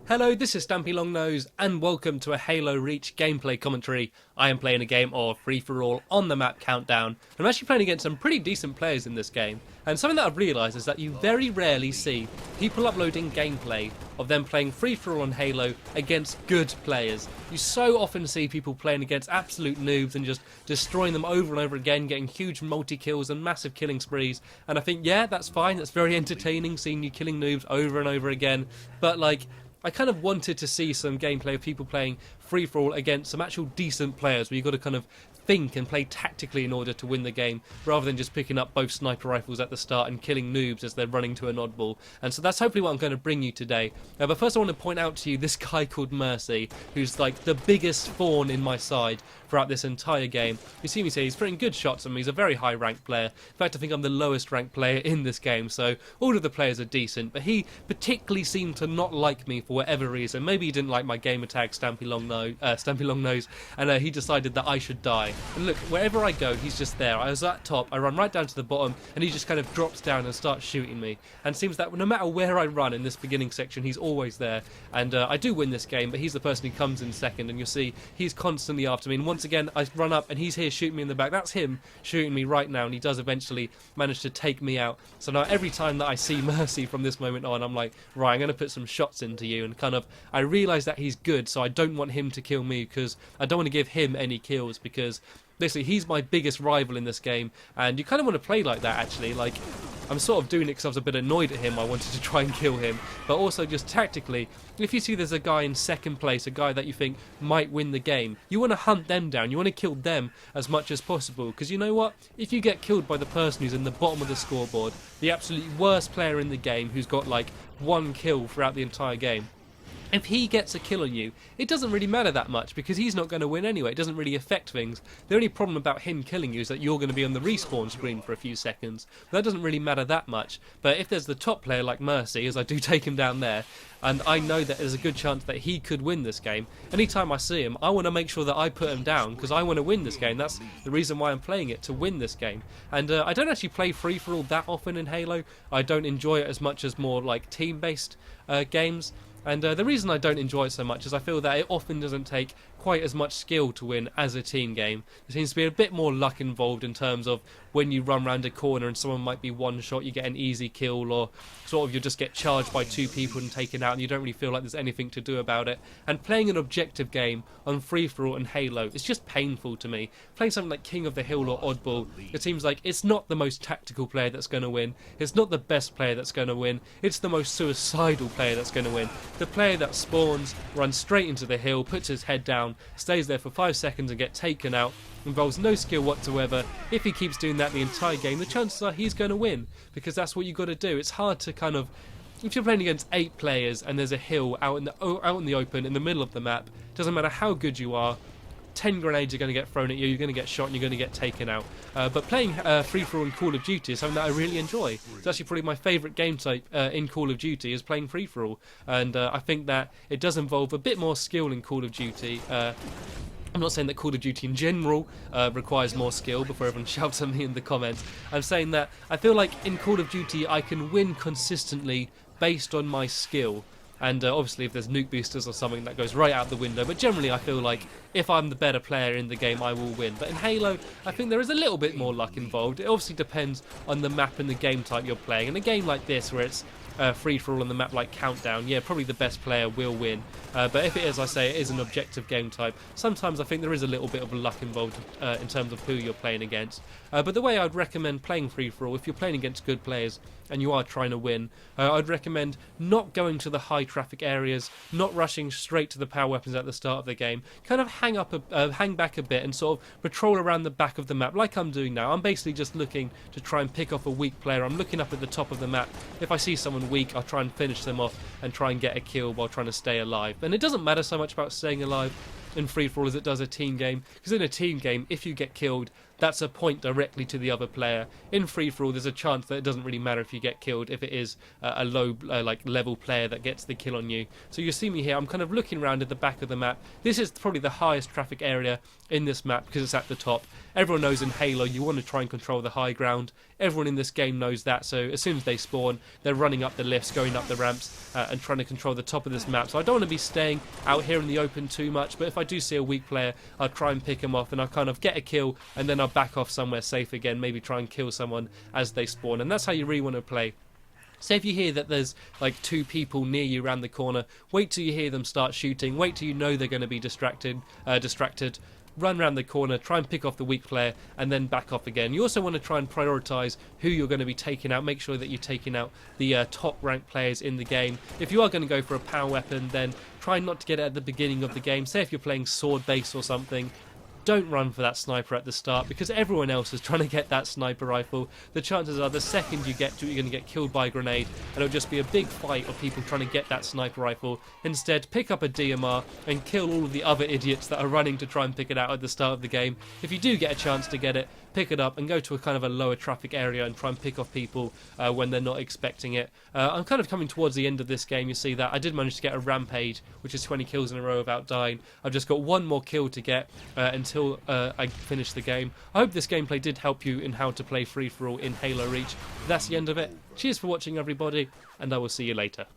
Hello, this is Stampy Longnose, and welcome to a Halo Reach gameplay commentary. I am playing a game of free-for-all on the map Countdown. I'm actually playing against some pretty decent players in this game, and something that I've realised is that you very rarely see people uploading gameplay of them playing free-for-all on Halo against good players. You so often see people playing against absolute noobs and just destroying them over and over again, getting huge multi-kills and massive killing sprees, and I think, yeah, that's fine, that's very entertaining seeing you killing noobs over and over again, but like, I kind of wanted to see some gameplay of people playing free-for-all against some actual decent players where you've got to kind of think and play tactically in order to win the game rather than just picking up both sniper rifles at the start and killing noobs as they're running to an oddball. And so that's hopefully what I'm going to bring you today. But first I want to point out to you this guy called Mercy, who's like the biggest thorn in my side throughout this entire game. You see me say he's putting good shots on me. He's a very high ranked player. In fact, I think I'm the lowest ranked player in this game, so all of the players are decent, but he particularly seemed to not like me for whatever reason. Maybe he didn't like my gamer tag Stampy Longnose, and he decided that I should die. And look, wherever I go, he's just there. I was at top, I run right down to the bottom, and he just kind of drops down and starts shooting me. And it seems that no matter where I run in this beginning section, he's always there. And I do win this game, but he's the person who comes in second, and you'll see he's constantly after me. And once again, I run up, and he's here shooting me in the back. That's him shooting me right now, and he does eventually manage to take me out. So now every time that I see Mercy from this moment on, I'm like, right, I'm going to put some shots into you, and kind of, I realise that he's good, so I don't want him to kill me, because I don't want to give him any kills, because basically he's my biggest rival in this game, and you kind of want to play like that actually. Like, I'm sort of doing it because I was a bit annoyed at him. I wanted to try and kill him, but also just tactically, if you see there's a guy in second place, a guy that you think might win the game, you want to hunt them down, you want to kill them as much as possible, because you know what, if you get killed by the person who's in the bottom of the scoreboard, the absolutely worst player in the game who's got like one kill throughout the entire game, if he gets a kill on you, it doesn't really matter that much because he's not going to win anyway. It doesn't really affect things. The only problem about him killing you is that you're going to be on the respawn screen for a few seconds. That doesn't really matter that much. But if there's the top player like Mercy, as I do take him down there, and I know that there's a good chance that he could win this game, anytime I see him, I want to make sure that I put him down because I want to win this game. That's the reason why I'm playing it, to win this game. And I don't actually play free-for-all that often in Halo. I don't enjoy it as much as more like team-based games. And the reason I don't enjoy it so much is I feel that it often doesn't take quite as much skill to win as a team game. There seems to be a bit more luck involved in terms of when you run around a corner and someone might be one shot, you get an easy kill, or sort of you just get charged by two people and taken out and you don't really feel like there's anything to do about it. And playing an objective game on free-for-all and Halo, it's just painful to me. Playing something like King of the Hill or Oddball, it seems like it's not the most tactical player that's going to win, it's not the best player that's going to win, it's the most suicidal player that's going to win. The player that spawns, runs straight into the hill, puts his head down, stays there for 5 seconds and gets taken out, involves no skill whatsoever. If he keeps doing that the entire game, the chances are he's going to win, because that's what you've got to do. It's hard to kind of, if you're playing against 8 players and there's a hill out in the open in the middle of the map, doesn't matter how good you are, 10 grenades are going to get thrown at you, you're going to get shot and you're going to get taken out. But playing free-for-all in Call of Duty is something that I really enjoy. It's actually probably my favourite game type in Call of Duty is playing free-for-all. And I think that it does involve a bit more skill in Call of Duty. I'm not saying that Call of Duty in general requires more skill before everyone shouts at me in the comments. I'm saying that I feel like in Call of Duty I can win consistently based on my skill. And obviously if there's nuke boosters or something, that goes right out the window, but generally I feel like if I'm the better player in the game I will win. But in Halo I think there is a little bit more luck involved. It obviously depends on the map and the game type you're playing. In a game like this where it's free-for-all on the map like Countdown, yeah, probably the best player will win. But if it is, I say, it is an objective game type, sometimes I think there is a little bit of luck involved in terms of who you're playing against. But the way I'd recommend playing free-for-all, if you're playing against good players and you are trying to win, I'd recommend not going to the high traffic areas, not rushing straight to the power weapons at the start of the game. Kind of hang back a bit and sort of patrol around the back of the map like I'm doing now. I'm basically just looking to try and pick off a weak player. I'm looking up at the top of the map. If I see someone weak, I'll try and finish them off and try and get a kill while trying to stay alive. And it doesn't matter so much about staying alive in free-for-all as it does a team game, because in a team game, if you get killed, that's a point directly to the other player. In free-for-all, there's a chance that it doesn't really matter if you get killed, if it is a low like level player that gets the kill on you. So you see me here, I'm kind of looking around at the back of the map. This is probably the highest traffic area in this map because it's at the top. Everyone knows in Halo you want to try and control the high ground. Everyone in this game knows that, so as soon as they spawn, they're running up the lifts, going up the ramps, and trying to control the top of this map. So I don't want to be staying out here in the open too much, but if I do see a weak player, I'll try and pick him off, and I'll kind of get a kill, and then I'll back off somewhere safe again, maybe try and kill someone as they spawn, and that's how you really want to play. Say if you hear that there's like 2 people near you around the corner, wait till you hear them start shooting, wait till you know they're going to be distracted, run around the corner, try and pick off the weak player, and then back off again. You also want to try and prioritise who you're going to be taking out. Make sure that you're taking out the top ranked players in the game. If you are going to go for a power weapon, then try not to get it at the beginning of the game. Say if you're playing sword base or something, don't run for that sniper at the start because everyone else is trying to get that sniper rifle. The chances are the second you get to it, you're going to get killed by a grenade, and it'll just be a big fight of people trying to get that sniper rifle. Instead, pick up a DMR and kill all of the other idiots that are running to try and pick it out at the start of the game. If you do get a chance to get it, pick it up and go to a kind of a lower traffic area and try and pick off people when they're not expecting it. I'm kind of coming towards the end of this game. You see that I did manage to get a rampage, which is 20 kills in a row without dying. I've just got one more kill to get until I finish the game. I hope this gameplay did help you in how to play free-for-all in Halo Reach. That's the end of it. Cheers for watching, everybody, and I will see you later.